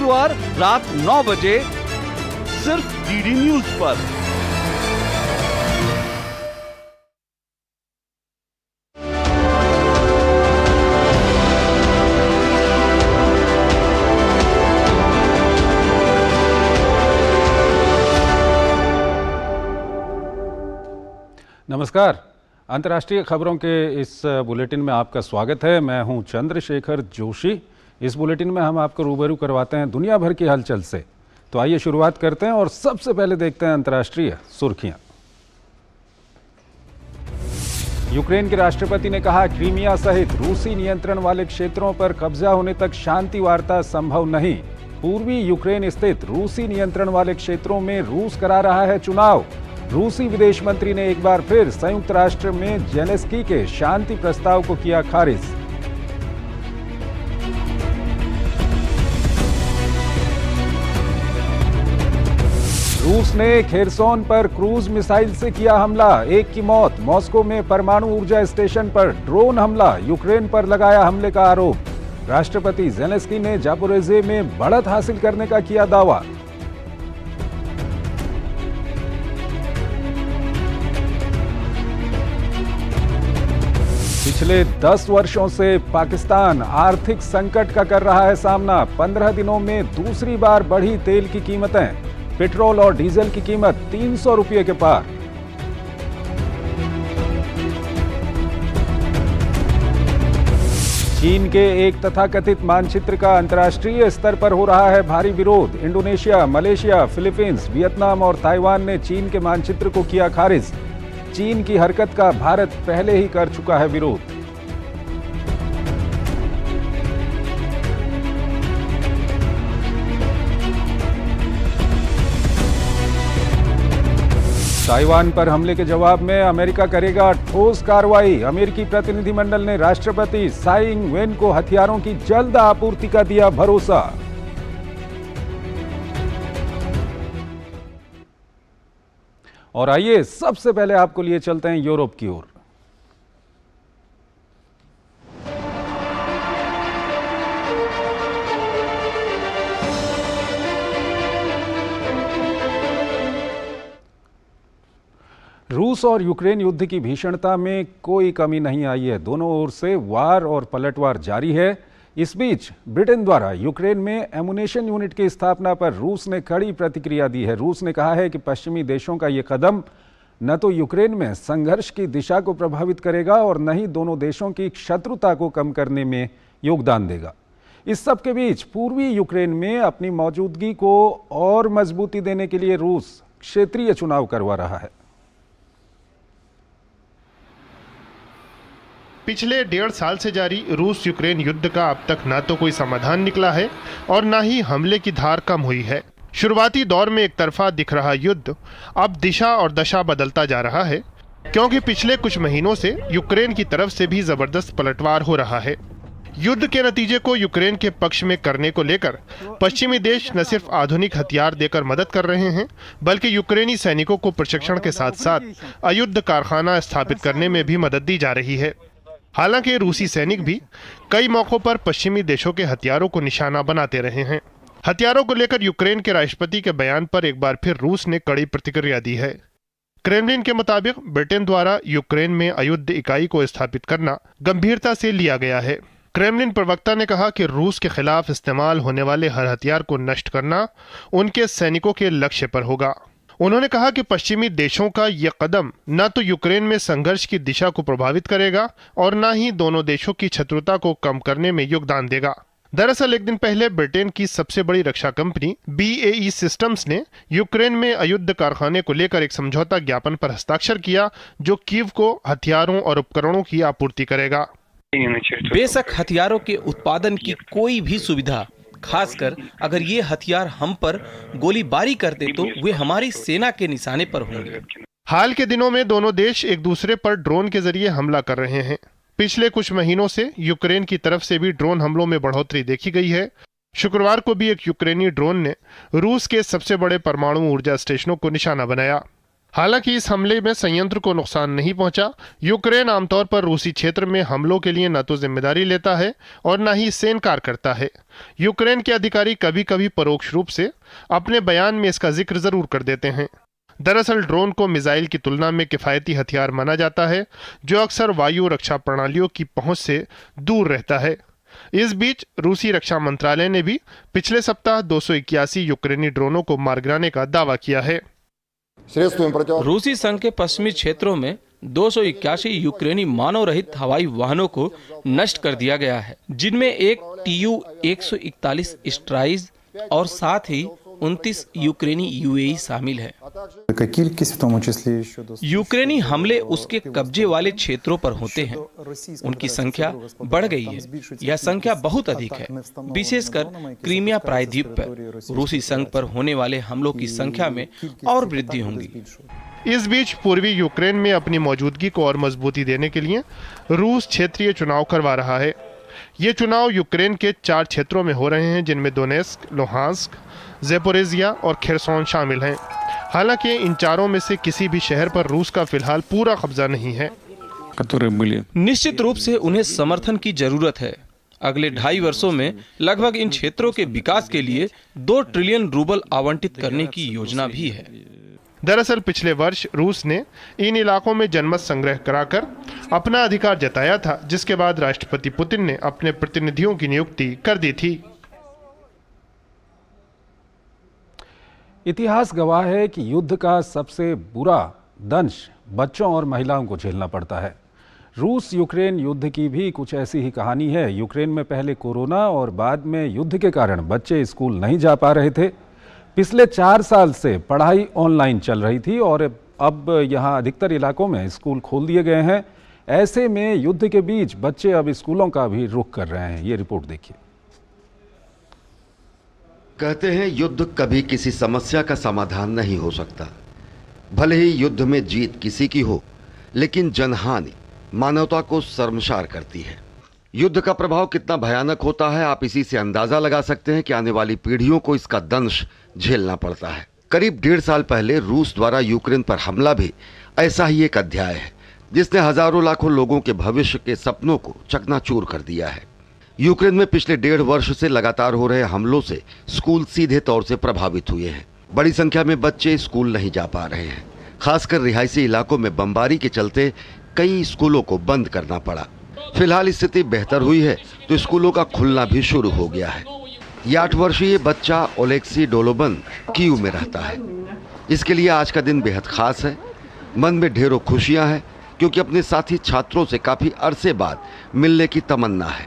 मंगलवार रात 9 बजे सिर्फ डीडी न्यूज पर। नमस्कार, अंतर्राष्ट्रीय खबरों के इस बुलेटिन में आपका स्वागत है। मैं हूं चंद्रशेखर जोशी। इस बुलेटिन में हम आपको रूबरू करवाते हैं दुनिया भर की हलचल से। तो आइए शुरुआत करते हैं और सबसे पहले देखते हैं अंतर्राष्ट्रीय सुर्खियां। यूक्रेन के राष्ट्रपति ने कहा, क्रीमिया सहित रूसी नियंत्रण वाले क्षेत्रों पर कब्जा होने तक शांति वार्ता संभव नहीं। पूर्वी यूक्रेन स्थित रूसी नियंत्रण वाले क्षेत्रों में रूस करा रहा है चुनाव। रूसी विदेश मंत्री ने एक बार फिर संयुक्त राष्ट्र में जेलेंस्की के शांति प्रस्ताव को किया खारिज। रूस ने खेरसोन पर क्रूज मिसाइल से किया हमला, एक की मौत। मॉस्को में परमाणु ऊर्जा स्टेशन पर ड्रोन हमला, यूक्रेन पर लगाया हमले का आरोप। राष्ट्रपति जेलेंस्की ने जापोरिज़िया में बढ़त हासिल करने का किया दावा। पिछले 10 वर्षों से पाकिस्तान आर्थिक संकट का कर रहा है सामना। 15 दिनों में दूसरी बार बढ़ी तेल की कीमतें। पेट्रोल और डीजल की कीमत 300 रुपये के पार। चीन के एक तथाकथित मानचित्र का अंतर्राष्ट्रीय स्तर पर हो रहा है भारी विरोध। इंडोनेशिया, मलेशिया, फिलीपींस, वियतनाम और ताइवान ने चीन के मानचित्र को किया खारिज। चीन की हरकत का भारत पहले ही कर चुका है विरोध। ताइवान पर हमले के जवाब में अमेरिका करेगा ठोस कार्रवाई। अमेरिकी प्रतिनिधिमंडल ने राष्ट्रपति साई इंग वेन को हथियारों की जल्द आपूर्ति का दिया भरोसा। और आइए सबसे पहले आपको लिए चलते हैं यूरोप की ओर। रूस और यूक्रेन युद्ध की भीषणता में कोई कमी नहीं आई है। दोनों ओर से वार और पलटवार जारी है। इस बीच ब्रिटेन द्वारा यूक्रेन में एमुनेशन यूनिट की स्थापना पर रूस ने कड़ी प्रतिक्रिया दी है। रूस ने कहा है कि पश्चिमी देशों का यह कदम न तो यूक्रेन में संघर्ष की दिशा को प्रभावित करेगा और न ही दोनों देशों की शत्रुता को कम करने में योगदान देगा। इस सब के बीच पूर्वी यूक्रेन में अपनी मौजूदगी को और मजबूती देने के लिए रूस क्षेत्रीय चुनाव करवा रहा है। पिछले 1.5 साल से जारी रूस यूक्रेन युद्ध का अब तक न तो कोई समाधान निकला है और न ही हमले की धार कम हुई है। शुरुआती दौर में एक तरफा दिख रहा युद्ध अब दिशा और दशा बदलता जा रहा है, क्योंकि पिछले कुछ महीनों से यूक्रेन की तरफ से भी जबरदस्त पलटवार हो रहा है। युद्ध के नतीजे को यूक्रेन के पक्ष में करने को लेकर पश्चिमी देश न सिर्फ आधुनिक हथियार देकर मदद कर रहे हैं, बल्कि यूक्रेनी सैनिकों को प्रशिक्षण के साथ साथ अयुद्ध कारखाना स्थापित करने में भी मदद दी जा रही है। हालांकि रूसी सैनिक भी कई मौकों पर पश्चिमी देशों के हथियारों को निशाना बनाते रहे हैं। हथियारों को लेकर यूक्रेन के राष्ट्रपति के बयान पर एक बार फिर रूस ने कड़ी प्रतिक्रिया दी है। क्रेमलिन के मुताबिक ब्रिटेन द्वारा यूक्रेन में अयुद्ध इकाई को स्थापित करना गंभीरता से लिया गया है। क्रेमलिन प्रवक्ता ने कहा कि रूस के खिलाफ इस्तेमाल होने वाले हर हथियार को नष्ट करना उनके सैनिकों के लक्ष्य पर होगा। उन्होंने कहा कि पश्चिमी देशों का यह कदम न तो यूक्रेन में संघर्ष की दिशा को प्रभावित करेगा और न ही दोनों देशों की शत्रुता को कम करने में योगदान देगा। दरअसल एक दिन पहले ब्रिटेन की सबसे बड़ी रक्षा कंपनी BAE सिस्टम्स ने यूक्रेन में अयुद्ध कारखाने को लेकर एक समझौता ज्ञापन पर हस्ताक्षर किया, जो कीव को हथियारों और उपकरणों की आपूर्ति करेगा। बेशक हथियारों के उत्पादन की कोई भी सुविधा, खासकर अगर ये हथियार हम पर गोलीबारी करते तो वे हमारी सेना के निशाने पर होंगे। हाल के दिनों में दोनों देश एक दूसरे पर ड्रोन के जरिए हमला कर रहे हैं। पिछले कुछ महीनों से यूक्रेन की तरफ से भी ड्रोन हमलों में बढ़ोतरी देखी गई है। शुक्रवार को भी एक यूक्रेनी ड्रोन ने रूस के सबसे बड़े परमाणु ऊर्जा स्टेशनों को निशाना बनाया। हालांकि इस हमले में संयंत्र को नुकसान नहीं पहुंचा। यूक्रेन आमतौर पर रूसी क्षेत्र में हमलों के लिए न तो जिम्मेदारी लेता है और न ही इससे इनकार करता है। यूक्रेन के अधिकारी कभी कभी परोक्ष रूप से अपने बयान में इसका जिक्र जरूर कर देते हैं। दरअसल ड्रोन को मिसाइल की तुलना में किफ़ायती हथियार माना जाता है, जो अक्सर वायु रक्षा प्रणालियों की पहुंच से दूर रहता है। इस बीच रूसी रक्षा मंत्रालय ने भी पिछले सप्ताह 281 यूक्रेनी ड्रोनों को मार गिराने का दावा किया है। रूसी संघ के पश्चिमी क्षेत्रों में 281 यूक्रेनी मानव रहित हवाई वाहनों को नष्ट कर दिया गया है, जिनमें एक Tu-141 स्ट्राइज और साथ ही 29 यूक्रेनी यूएई शामिल है। यूक्रेनी हमले उसके कब्जे वाले क्षेत्रों पर होते हैं, उनकी संख्या बढ़ गई है। यह संख्या बहुत अधिक है, विशेषकर क्रीमिया प्रायद्वीप पर। रूसी संघ पर होने वाले हमलों की संख्या में और वृद्धि होगी। इस बीच पूर्वी यूक्रेन में अपनी मौजूदगी को और मजबूती देने के लिए रूस क्षेत्रीय चुनाव करवा रहा है। ये चुनाव यूक्रेन के 4 क्षेत्रों में हो रहे हैं, जिनमें दोनेस्क, लुहांस्क, ज़ेपोरिजिया और खेरसोन शामिल हैं। हालांकि इन चारों में से किसी भी शहर पर रूस का फिलहाल पूरा कब्जा नहीं है। निश्चित रूप से उन्हें समर्थन की जरूरत है। अगले 2.5 वर्षों में लगभग इन क्षेत्रों के विकास के लिए 2 ट्रिलियन रूबल आवंटित करने की योजना भी है। दरअसल पिछले वर्ष रूस ने इन इलाकों में जनमत संग्रह कराकर अपना अधिकार जताया था, जिसके बाद राष्ट्रपति पुतिन ने अपने प्रतिनिधियों की नियुक्ति कर दी थी। इतिहास गवाह है कि युद्ध का सबसे बुरा दंश बच्चों और महिलाओं को झेलना पड़ता है। रूस यूक्रेन युद्ध की भी कुछ ऐसी ही कहानी है। यूक्रेन में पहले कोरोना और बाद में युद्ध के कारण बच्चे स्कूल नहीं जा पा रहे थे। पिछले 4 साल से पढ़ाई ऑनलाइन चल रही थी और अब यहाँ अधिकतर इलाकों में स्कूल खोल दिए गए हैं। ऐसे में युद्ध के बीच बच्चे अब स्कूलों का भी रुख कर रहे हैं। ये रिपोर्ट देखिए। कहते हैं युद्ध कभी किसी समस्या का समाधान नहीं हो सकता। भले ही युद्ध में जीत किसी की हो, लेकिन जनहानि मानवता को शर्मसार करती है। युद्ध का प्रभाव कितना भयानक होता है, आप इसी से अंदाजा लगा सकते हैं कि आने वाली पीढ़ियों को इसका दंश झेलना पड़ता है। करीब 1.5 साल पहले रूस द्वारा यूक्रेन पर हमला भी ऐसा ही एक अध्याय है, जिसने हजारों लाखों लोगों के भविष्य के सपनों को चकनाचूर कर दिया है। यूक्रेन में पिछले 1.5 वर्ष से लगातार हो रहे हमलों से स्कूल सीधे तौर से प्रभावित हुए हैं। बड़ी संख्या में बच्चे स्कूल नहीं जा पा रहे हैं। खासकर रिहायशी इलाकों में बमबारी के चलते कई स्कूलों को बंद करना पड़ा। फिलहाल स्थिति बेहतर हुई है तो स्कूलों का खुलना भी शुरू हो गया है। ये 8 वर्षीय बच्चा ओलेक्सी डोलोबन कीव में रहता है। इसके लिए आज का दिन बेहद खास है। मन में ढेरों खुशियां हैं, क्योंकि अपने साथी छात्रों से काफी अरसे बाद मिलने की तमन्ना है।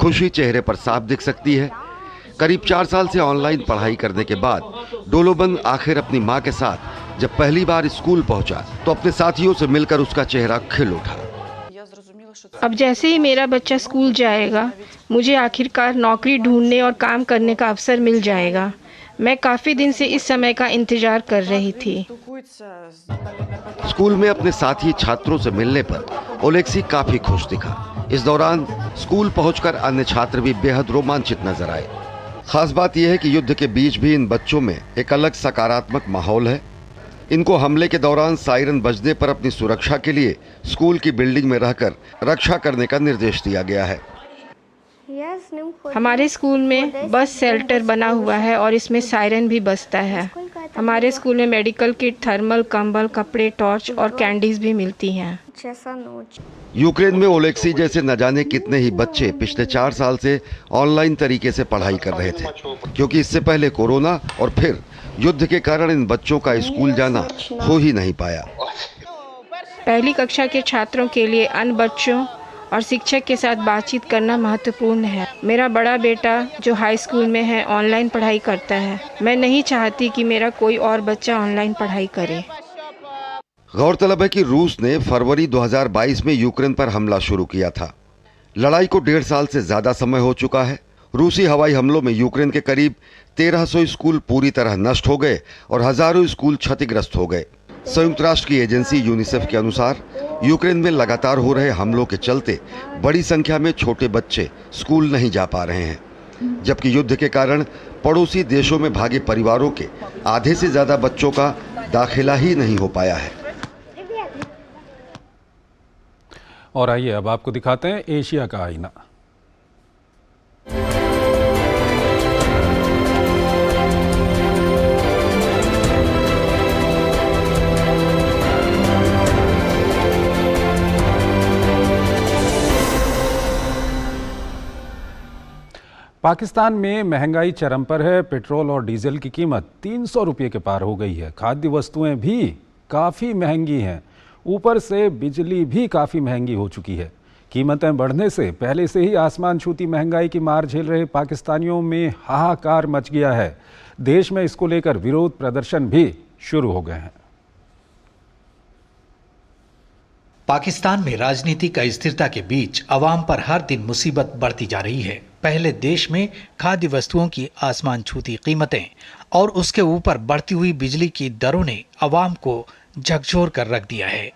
खुशी चेहरे पर साफ दिख सकती है। करीब 4 साल से ऑनलाइन पढ़ाई करने के बाद डोलोबन आखिर अपनी मां के साथ जब पहली बार स्कूल पहुंचा तो अपने साथियों से मिलकर उसका चेहरा खिल उठा। अब जैसे ही मेरा बच्चा स्कूल जाएगा, मुझे आखिरकार नौकरी ढूंढने और काम करने का अवसर मिल जाएगा। मैं काफी दिन से इस समय का इंतजार कर रही थी। स्कूल में अपने साथी छात्रों से मिलने पर ओलेक्सी काफी खुश दिखा। इस दौरान स्कूल पहुंचकर अन्य छात्र भी बेहद रोमांचित नजर आए। खास बात यह है कि युद्ध के बीच भी इन बच्चों में एक अलग सकारात्मक माहौल है। इनको हमले के दौरान सायरन बजने पर अपनी सुरक्षा के लिए स्कूल की बिल्डिंग में रहकर रक्षा करने का निर्देश दिया गया है। हमारे स्कूल में बस शेल्टर बना हुआ है और इसमें सायरन भी बजता है। हमारे स्कूल में मेडिकल किट, थर्मल, कंबल, कपड़े, टॉर्च और कैंडीज भी मिलती हैं। यूक्रेन में ओलेक्सी जैसे न जाने कितने ही बच्चे पिछले 4 साल से ऑनलाइन तरीके से पढ़ाई कर रहे थे, क्योंकि इससे पहले कोरोना और फिर युद्ध के कारण इन बच्चों का स्कूल जाना हो ही नहीं पाया। पहली कक्षा के छात्रों के लिए अन्य बच्चों और शिक्षक के साथ बातचीत करना महत्वपूर्ण है। मेरा बड़ा बेटा जो हाई स्कूल में है ऑनलाइन पढ़ाई करता है। मैं नहीं चाहती कि मेरा कोई और बच्चा ऑनलाइन पढ़ाई करे। गौरतलब है कि रूस ने फरवरी 2022 में यूक्रेन पर हमला शुरू किया था। लड़ाई को 1.5 साल से ज्यादा समय हो चुका है। रूसी हवाई हमलों में यूक्रेन के करीब 1300 स्कूल पूरी तरह नष्ट हो गए और हजारों स्कूल क्षतिग्रस्त हो गए। संयुक्त राष्ट्र की एजेंसी यूनिसेफ के अनुसार यूक्रेन में लगातार हो रहे हमलों के चलते बड़ी संख्या में छोटे बच्चे स्कूल नहीं जा पा रहे हैं, जबकि युद्ध के कारण पड़ोसी देशों में भागे परिवारों के आधे से ज्यादा बच्चों का दाखिला ही नहीं हो पाया है। और आइए अब आपको दिखाते हैं एशिया का आईना। पाकिस्तान में महंगाई चरम पर है। पेट्रोल और डीजल की कीमत 300 रुपये के पार हो गई है। खाद्य वस्तुएं भी काफ़ी महंगी हैं। ऊपर से बिजली भी काफ़ी महंगी हो चुकी है। कीमतें बढ़ने से पहले से ही आसमान छूती महंगाई की मार झेल रहे पाकिस्तानियों में हाहाकार मच गया है। देश में इसको लेकर विरोध प्रदर्शन भी शुरू हो गए हैं। पाकिस्तान में राजनीतिक अस्थिरता के बीच अवाम पर हर दिन मुसीबत बढ़ती जा रही है। पहले देश में खाद्य वस्तुओं की आसमान छूती कीमतें और उसके ऊपर बढ़ती हुई बिजली की दरों ने अवाम को झकझोर कर रख दिया है।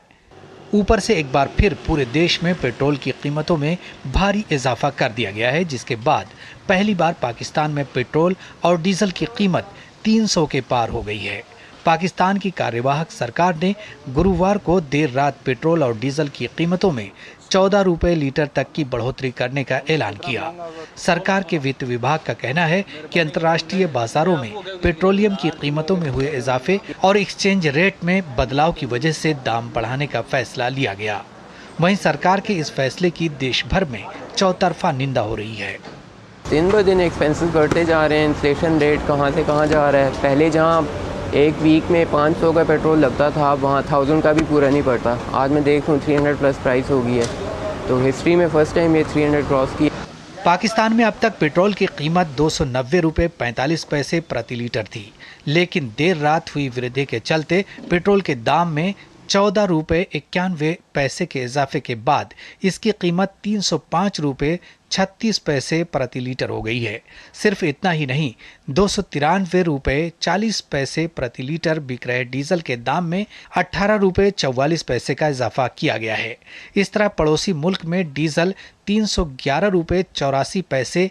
ऊपर से एक बार फिर पूरे देश में पेट्रोल की कीमतों में भारी इजाफा कर दिया गया है, जिसके बाद पहली बार पाकिस्तान में पेट्रोल और डीजल की कीमत 300 के पार हो गई है। पाकिस्तान की कार्यवाहक सरकार ने गुरुवार को देर रात पेट्रोल और डीजल की कीमतों में 14 रुपए लीटर तक की बढ़ोतरी करने का ऐलान किया। सरकार के वित्त विभाग का कहना है कि अंतर्राष्ट्रीय बाजारों में पेट्रोलियम की कीमतों में हुए इजाफे और एक्सचेंज रेट में बदलाव की वजह से दाम बढ़ाने का फैसला लिया गया। वहीं सरकार के इस फैसले की देश भर में चौतरफा निंदा हो रही है। दिन ब दिन एक्सपेंसेस बढ़ते जा रहे हैं। इन्फ्लेशन रेट कहाँ से कहाँ जा रहा है। पहले जहाँ एक वीक में 500 का पेट्रोल लगता था, वहाँ 1000 का भी पूरा नहीं पड़ता। आज मैं देख रहा हूँ 300 प्लस प्राइस हो गई है। तो हिस्ट्री में फर्स्ट टाइम ये 300 क्रॉस की। पाकिस्तान में अब तक पेट्रोल की कीमत 290 रुपये 45 पैसे प्रति लीटर थी, लेकिन देर रात हुई वृद्धि के चलते पेट्रोल के दाम में 14 रुपये 91 पैसे के इजाफे के बाद इसकी कीमत 305 रुपये 36 पैसे प्रति लीटर हो गई है। सिर्फ इतना ही नहीं, 293 रुपये 40 पैसे प्रति लीटर बिक रहे डीजल के दाम में 18 रुपये 44 पैसे का इजाफा किया गया है। इस तरह पड़ोसी मुल्क में डीजल 311 रुपये 84 पैसे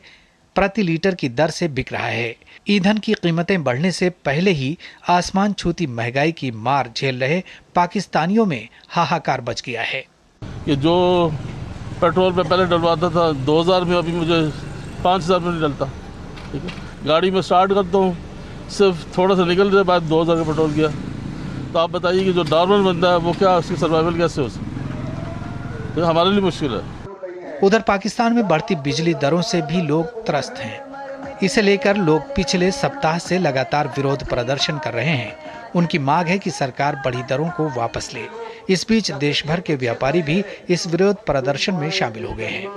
प्रति लीटर की दर से बिक रहा है। ईंधन की कीमतें बढ़ने से पहले ही आसमान छूती महंगाई की मार झेल रहे पाकिस्तानियों में हाहाकार मच गया है। ये जो पेट्रोल पे पहले डलवाता था 2000 में, अभी मुझे 5000 में नहीं डलता। ठीक है, गाड़ी में स्टार्ट करता हूँ, सिर्फ थोड़ा सा निकलने के बाद 2000 का पेट्रोल गया। तो आप बताइए कि जो नॉर्मल बंदा है वो क्या, उसकी सर्वाइवल कैसे हो सकती? तो हमारे लिए मुश्किल है। उधर पाकिस्तान में बढ़ती बिजली दरों से भी लोग त्रस्त हैं। इसे लेकर लोग पिछले सप्ताह से लगातार विरोध प्रदर्शन कर रहे हैं। उनकी मांग है कि सरकार बढ़ी दरों को वापस ले। इस बीच देश भर के व्यापारी भी इस विरोध प्रदर्शन में शामिल हो गए हैं।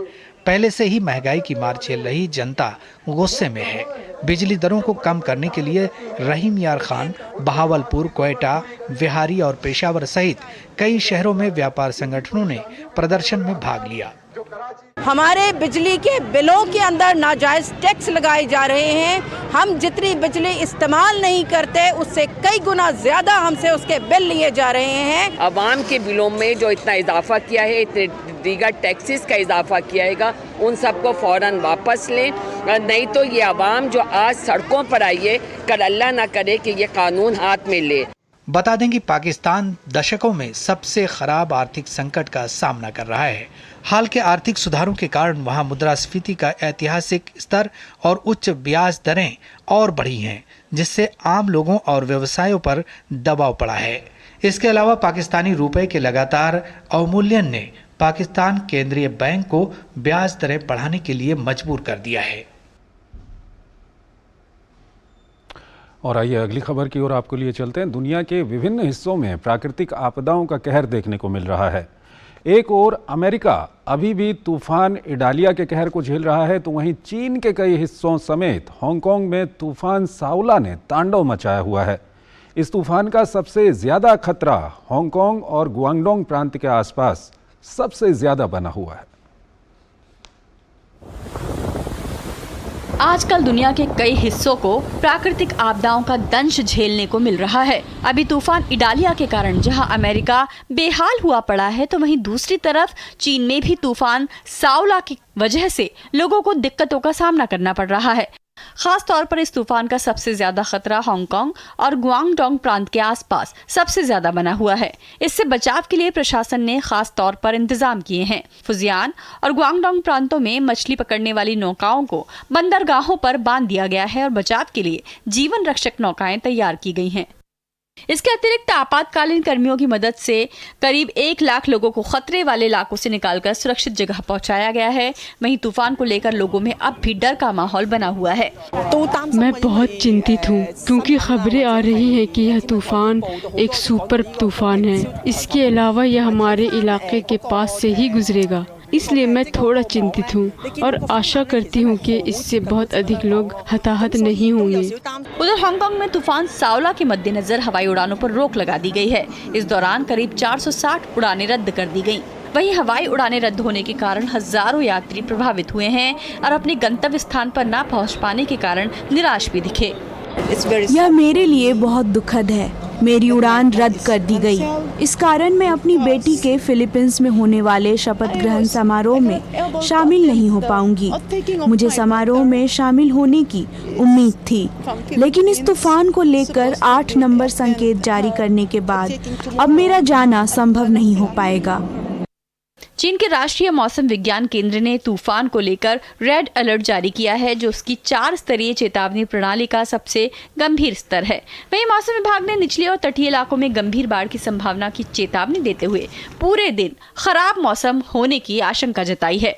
पहले से ही महंगाई की मार झेल रही जनता गुस्से में है। बिजली दरों को कम करने के लिए रहीम यार खान, बहावलपुर, क्वेटा, बिहारी और पेशावर सहित कई शहरों में व्यापार संगठनों ने प्रदर्शन में भाग लिया। हमारे बिजली के बिलों के अंदर नाजायज टैक्स लगाए जा रहे हैं। हम जितनी बिजली इस्तेमाल नहीं करते उससे कई गुना ज्यादा हमसे उसके बिल लिए जा रहे हैं। आवाम के बिलों में जो इतना इजाफा किया है, इतने दीगर टैक्सेस का इजाफा किया है, उन सबको फौरन वापस लें, नहीं तो ये आवाम जो आज सड़कों पर आई है, कल अल्लाह ना करे कि ये कानून हाथ में ले। बता दें कि पाकिस्तान दशकों में सबसे खराब आर्थिक संकट का सामना कर रहा है। हाल के आर्थिक सुधारों के कारण वहां मुद्रास्फीति का ऐतिहासिक स्तर और उच्च ब्याज दरें और बढ़ी हैं, जिससे आम लोगों और व्यवसायों पर दबाव पड़ा है। इसके अलावा पाकिस्तानी रुपए के लगातार अवमूल्यन ने पाकिस्तान केंद्रीय बैंक को ब्याज दरें बढ़ाने के लिए मजबूर कर दिया है। और आइए अगली खबर की ओर आपको लिए चलते हैं। दुनिया के विभिन्न हिस्सों में प्राकृतिक आपदाओं का कहर देखने को मिल रहा है। एक ओर अमेरिका अभी भी तूफान इडालिया के कहर को झेल रहा है, तो वहीं चीन के कई हिस्सों समेत हांगकांग में तूफान साउला ने तांडव मचाया हुआ है। इस तूफान का सबसे ज्यादा खतरा हांगकांग और गुआंगडोंग प्रांत के आसपास सबसे ज्यादा बना हुआ है। आजकल दुनिया के कई हिस्सों को प्राकृतिक आपदाओं का दंश झेलने को मिल रहा है। अभी तूफान इडालिया के कारण जहां अमेरिका बेहाल हुआ पड़ा है, तो वहीं दूसरी तरफ चीन में भी तूफान साउला की वजह से लोगों को दिक्कतों का सामना करना पड़ रहा है। खास तौर पर इस तूफान का सबसे ज्यादा खतरा हांगकांग और ग्वांगडोंग प्रांत के आसपास सबसे ज्यादा बना हुआ है। इससे बचाव के लिए प्रशासन ने खास तौर पर इंतजाम किए हैं। फुजियान और ग्वांगडोंग प्रांतों में मछली पकड़ने वाली नौकाओं को बंदरगाहों पर बांध दिया गया है और बचाव के लिए जीवन रक्षक नौकाएं तैयार की गई हैं। इसके अतिरिक्त आपातकालीन कर्मियों की मदद से करीब 1 लाख लोगों को खतरे वाले इलाकों से निकालकर सुरक्षित जगह पहुंचाया गया है। वहीं तूफान को लेकर लोगों में अब भी डर का माहौल बना हुआ है। मैं बहुत चिंतित हूं क्योंकि खबरें आ रही हैं कि यह तूफान एक सुपर तूफान है। इसके अलावा यह हमारे इलाके के पास से ही गुजरेगा, इसलिए मैं थोड़ा चिंतित हूँ और आशा करती हूँ कि इससे बहुत अधिक लोग हताहत नहीं होंगे। उधर हांगकांग में तूफान सावला के मद्देनजर हवाई उड़ानों पर रोक लगा दी गई है। इस दौरान करीब 460 उड़ानें रद्द कर दी गयी। वहीं हवाई उड़ानें रद्द होने के कारण हजारों यात्री प्रभावित हुए हैं और अपने गंतव्य स्थान पर न पहुँच पाने के कारण निराश भी दिखे। यह मेरे लिए बहुत दुखद है। मेरी उड़ान रद्द कर दी गई। इस कारण मैं अपनी बेटी के फिलीपींस में होने वाले शपथ ग्रहण समारोह में शामिल नहीं हो पाऊंगी। मुझे समारोह में शामिल होने की उम्मीद थी, लेकिन इस तूफान को लेकर 8 नंबर संकेत जारी करने के बाद अब मेरा जाना संभव नहीं हो पाएगा। चीन के राष्ट्रीय मौसम विज्ञान केंद्र ने तूफान को लेकर रेड अलर्ट जारी किया है, जो उसकी 4 स्तरीय चेतावनी प्रणाली का सबसे गंभीर स्तर है। वहीं मौसम विभाग ने निचले और तटीय इलाकों में गंभीर बाढ़ की संभावना की चेतावनी देते हुए पूरे दिन खराब मौसम होने की आशंका जताई है।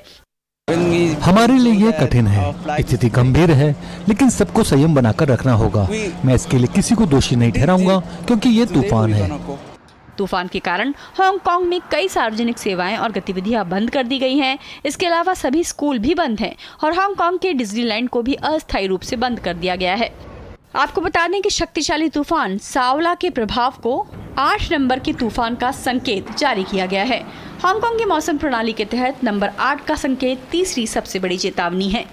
हमारे लिए ये कठिन है, स्थिति गंभीर है, लेकिन सबको संयम बनाकर रखना होगा। मैं इसके लिए किसी को दोषी नहीं ठहराऊंगा क्योंकि ये तूफान है। तूफान के कारण हांगकांग में कई सार्वजनिक सेवाएं और गतिविधियां बंद कर दी गई हैं। इसके अलावा सभी स्कूल भी बंद हैं और हांगकांग के डिज्नीलैंड को भी अस्थायी रूप से बंद कर दिया गया है। आपको बता दें कि शक्तिशाली तूफान सावला के प्रभाव को 8 नंबर के तूफान का संकेत जारी किया गया है। हांगकांग की मौसम प्रणाली के तहत नंबर 8 का संकेत तीसरी सबसे बड़ी चेतावनी है।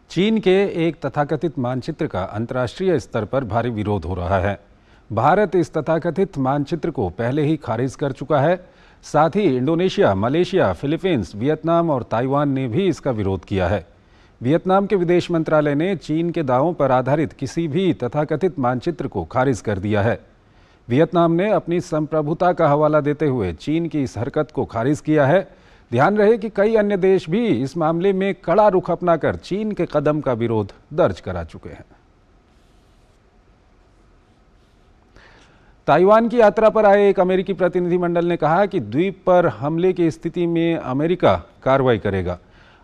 चीन के एक तथाकथित मानचित्र का अंतर्राष्ट्रीय स्तर पर भारी विरोध हो रहा है। भारत इस तथाकथित मानचित्र को पहले ही खारिज कर चुका है। साथ ही इंडोनेशिया, मलेशिया, फिलीपींस, वियतनाम और ताइवान ने भी इसका विरोध किया है। वियतनाम के विदेश मंत्रालय ने चीन के दावों पर आधारित किसी भी तथाकथित मानचित्र को खारिज कर दिया है। वियतनाम ने अपनी संप्रभुता का हवाला देते हुए चीन की इस हरकत को खारिज किया है। ध्यान रहे कि कई अन्य देश भी इस मामले में कड़ा रुख अपनाकर चीन के कदम का विरोध दर्ज करा चुके हैं। ताइवान की यात्रा पर आए एक अमेरिकी प्रतिनिधिमंडल ने कहा कि द्वीप पर हमले की स्थिति में अमेरिका कार्रवाई करेगा।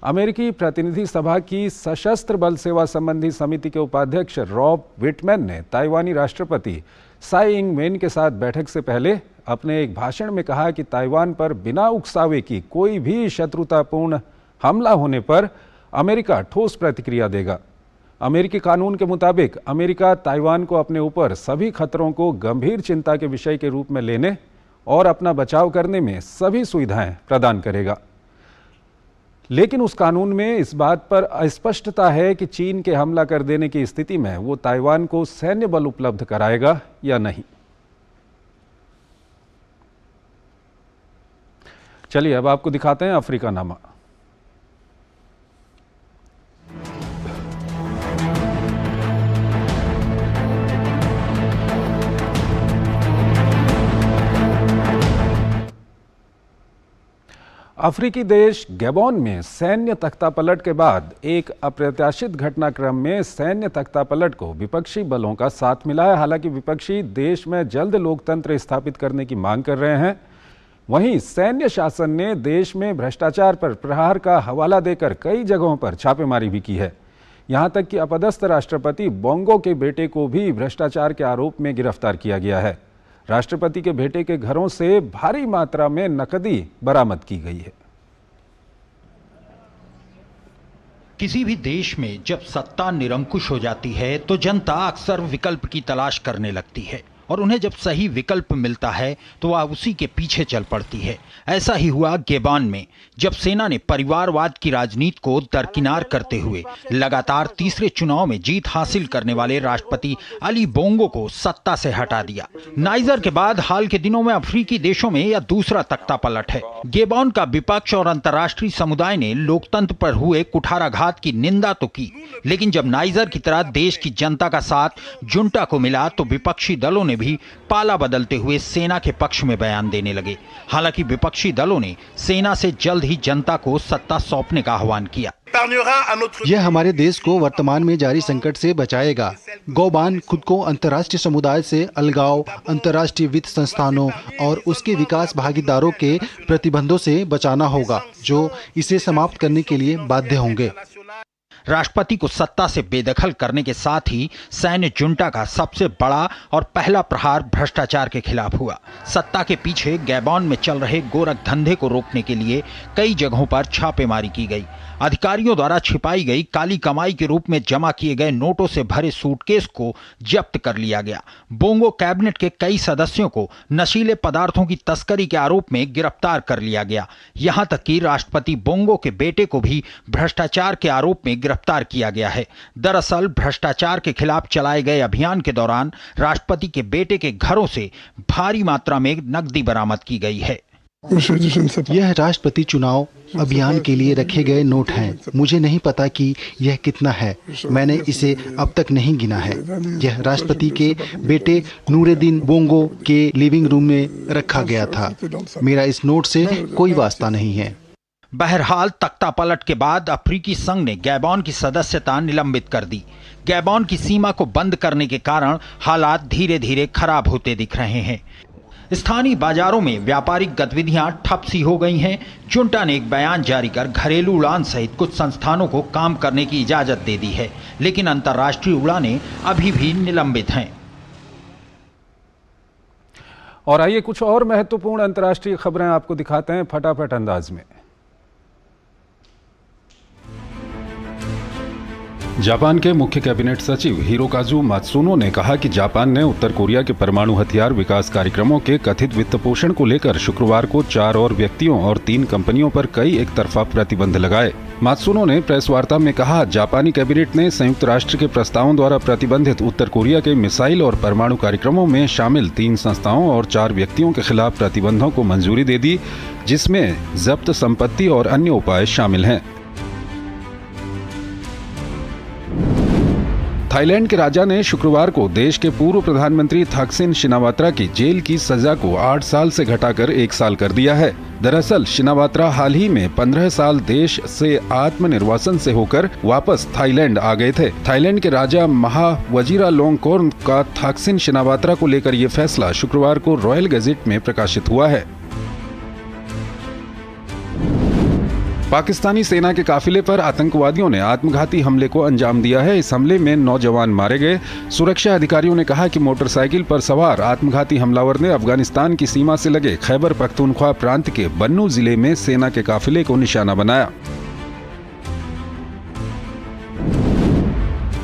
अमेरिकी प्रतिनिधि सभा की सशस्त्र बल सेवा संबंधी समिति के उपाध्यक्ष रॉब विटमैन ने ताइवानी राष्ट्रपति साई इंग वेन के साथ बैठक से पहले अपने एक भाषण में कहा कि ताइवान पर बिना उकसावे की कोई भी शत्रुतापूर्ण हमला होने पर अमेरिका ठोस प्रतिक्रिया देगा। अमेरिकी कानून के मुताबिक अमेरिका ताइवान को अपने ऊपर सभी खतरों को गंभीर चिंता के विषय के रूप में लेने और अपना बचाव करने में सभी सुविधाएं प्रदान करेगा। लेकिन उस कानून में इस बात पर अस्पष्टता है कि चीन के हमला कर देने की स्थिति में वो ताइवान को सैन्य बल उपलब्ध कराएगा या नहीं। चलिए अब आपको दिखाते हैं अफ्रीका नामा। अफ्रीकी देश गैबोन में सैन्य तख्तापलट के बाद एक अप्रत्याशित घटनाक्रम में सैन्य तख्तापलट को विपक्षी बलों का साथ मिला है। हालांकि विपक्षी देश में जल्द लोकतंत्र स्थापित करने की मांग कर रहे हैं। वहीं सैन्य शासन ने देश में भ्रष्टाचार पर प्रहार का हवाला देकर कई जगहों पर छापेमारी भी की है। यहां तक कि अपदस्थ राष्ट्रपति बोंगो के बेटे को भी भ्रष्टाचार के आरोप में गिरफ्तार किया गया है। राष्ट्रपति के बेटे के घरों से भारी मात्रा में नकदी बरामद की गई है। किसी भी देश में जब सत्ता निरंकुश हो जाती है तो जनता अक्सर विकल्प की तलाश करने लगती है और उन्हें जब सही विकल्प मिलता है तो वह उसी के पीछे चल पड़ती है। ऐसा ही हुआ गेबान में, जब सेना ने परिवारवाद की राजनीति को दरकिनार करते हुए लगातार तीसरे चुनाव में जीत हासिल करने वाले राष्ट्रपति अली बोंगो को सत्ता से हटा दिया। नाइजर के बाद हाल के दिनों में अफ्रीकी देशों में यह दूसरा तख्ता पलट है। गेबान का विपक्ष और अंतर्राष्ट्रीय समुदाय ने लोकतंत्र पर हुए कुठाराघात की निंदा तो की, लेकिन जब नाइजर की तरह देश की जनता का साथ जुंटा को मिला तो विपक्षी दलों ने भी पाला बदलते हुए सेना के पक्ष में बयान देने लगे। हालांकि विपक्षी दलों ने सेना से जल्द ही जनता को सत्ता सौंपने का आह्वान किया। यह हमारे देश को वर्तमान में जारी संकट से बचाएगा। गौबान खुद को अंतर्राष्ट्रीय समुदाय से अलगाव, अंतर्राष्ट्रीय वित्त संस्थानों और उसके विकास भागीदारों के प्रतिबंधों से बचाना होगा, जो इसे समाप्त करने के लिए बाध्य होंगे। राष्ट्रपति को सत्ता से बेदखल करने के साथ ही सैन्य जुंटा का सबसे बड़ा और पहला प्रहार भ्रष्टाचार के खिलाफ हुआ। सत्ता के पीछे गैबॉन में चल रहे गोरख धंधे को रोकने के लिए कई जगहों पर छापेमारी की गई। अधिकारियों द्वारा छिपाई गई काली कमाई के रूप में जमा किए गए नोटों से भरे सूटकेस को जब्त कर लिया गया। बोंगो कैबिनेट के कई सदस्यों को नशीले पदार्थों की तस्करी के आरोप में गिरफ्तार कर लिया गया। यहां तक कि राष्ट्रपति बोंगो के बेटे को भी भ्रष्टाचार के आरोप में गिरफ्तार किया गया है। दरअसल भ्रष्टाचार के खिलाफ चलाए गए अभियान के दौरान राष्ट्रपति के बेटे के घरों से भारी मात्रा में नकदी बरामद की गई है। यह राष्ट्रपति चुनाव अभियान के लिए रखे गए नोट हैं। मुझे नहीं पता कि यह कितना है, मैंने इसे अब तक नहीं गिना है। यह राष्ट्रपति के बेटे नूरेद्दीन बोंगो के लिविंग रूम में रखा गया था। मेरा इस नोट से कोई वास्ता नहीं है। बहरहाल तख्ता पलट के बाद अफ्रीकी संघ ने गैबॉन की सदस्यता निलंबित कर दी। गैबॉन की सीमा को बंद करने के कारण हालात धीरे धीरे खराब होते दिख रहे हैं। स्थानीय बाजारों में व्यापारिक गतिविधियां ठप सी हो गई हैं। जुंटा ने एक बयान जारी कर घरेलू उड़ान सहित कुछ संस्थानों को काम करने की इजाजत दे दी है, लेकिन अंतर्राष्ट्रीय उड़ानें अभी भी निलंबित हैं। और आइए कुछ और महत्वपूर्ण अंतर्राष्ट्रीय खबरें आपको दिखाते हैं फटाफट अंदाज में। जापान के मुख्य कैबिनेट सचिव हिरोकाजु मात्सुनो ने कहा कि जापान ने उत्तर कोरिया के परमाणु हथियार विकास कार्यक्रमों के कथित वित्त पोषण को लेकर शुक्रवार को 4 और व्यक्तियों और 3 कंपनियों पर कई एक तरफा प्रतिबंध लगाए। मात्सुनो ने प्रेस वार्ता में कहा, जापानी कैबिनेट ने संयुक्त राष्ट्र के प्रस्तावों द्वारा प्रतिबंधित उत्तर कोरिया के मिसाइल और परमाणु कार्यक्रमों में शामिल 3 संस्थाओं और 4 व्यक्तियों के खिलाफ प्रतिबंधों को मंजूरी दे दी, जिसमें जब्त संपत्ति और अन्य उपाय शामिल हैं। थाईलैंड के राजा ने शुक्रवार को देश के पूर्व प्रधानमंत्री थाकसिन शिनावात्रा की जेल की सजा को 8 साल से घटाकर 1 साल कर दिया है। दरअसल शिनावात्रा हाल ही में 15 साल देश से आत्मनिर्वासन से होकर वापस थाईलैंड आ गए थे। थाईलैंड के राजा महा वजीरालोंगकोर्न का थाकसिन शिनावात्रा को लेकर ये फैसला शुक्रवार को रॉयल गजेट में प्रकाशित हुआ है। पाकिस्तानी सेना के काफिले पर आतंकवादियों ने आत्मघाती हमले को अंजाम दिया है। इस हमले में 9 जवान मारे गए। सुरक्षा अधिकारियों ने कहा कि मोटरसाइकिल पर सवार आत्मघाती हमलावर ने अफगानिस्तान की सीमा से लगे खैबर पख्तूनख्वा प्रांत के बन्नू जिले में सेना के काफिले को निशाना बनाया।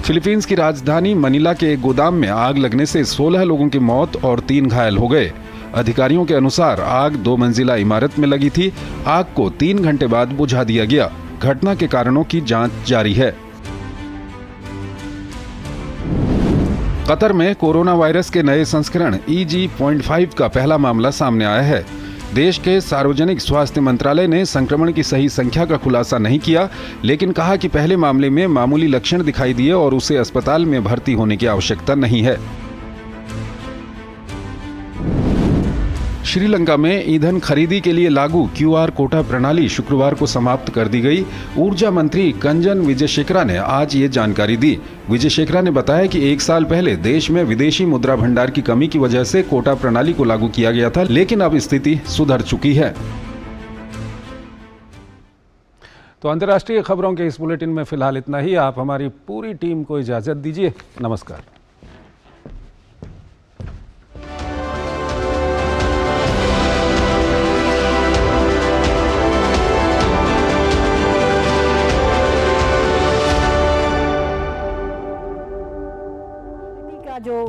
फिलीपींस की राजधानी मनीला के एक गोदाम में आग लगने से 16 लोगों की मौत और 3 घायल हो गए। अधिकारियों के अनुसार आग 2 मंजिला इमारत में लगी थी। आग को 3 घंटे बाद बुझा दिया गया। घटना के कारणों की जांच जारी है। कतर में कोरोना वायरस के नए संस्करण EG.5 का पहला मामला सामने आया है। देश के सार्वजनिक स्वास्थ्य मंत्रालय ने संक्रमण की सही संख्या का खुलासा नहीं किया, लेकिन कहा कि पहले मामले में मामूली लक्षण दिखाई दिए और उसे अस्पताल में भर्ती होने की आवश्यकता नहीं है। श्रीलंका में ईंधन खरीदी के लिए लागू QR कोटा प्रणाली शुक्रवार को समाप्त कर दी गई। ऊर्जा मंत्री कंजन विजयशेखरा ने आज ये जानकारी दी। विजयशेखरा ने बताया कि 1 साल पहले देश में विदेशी मुद्रा भंडार की कमी की वजह से कोटा प्रणाली को लागू किया गया था, लेकिन अब स्थिति सुधर चुकी है। तो अंतर्राष्ट्रीय खबरों के इस बुलेटिन में फिलहाल इतना ही। आप हमारी पूरी टीम को इजाजत दीजिए। नमस्कार। जो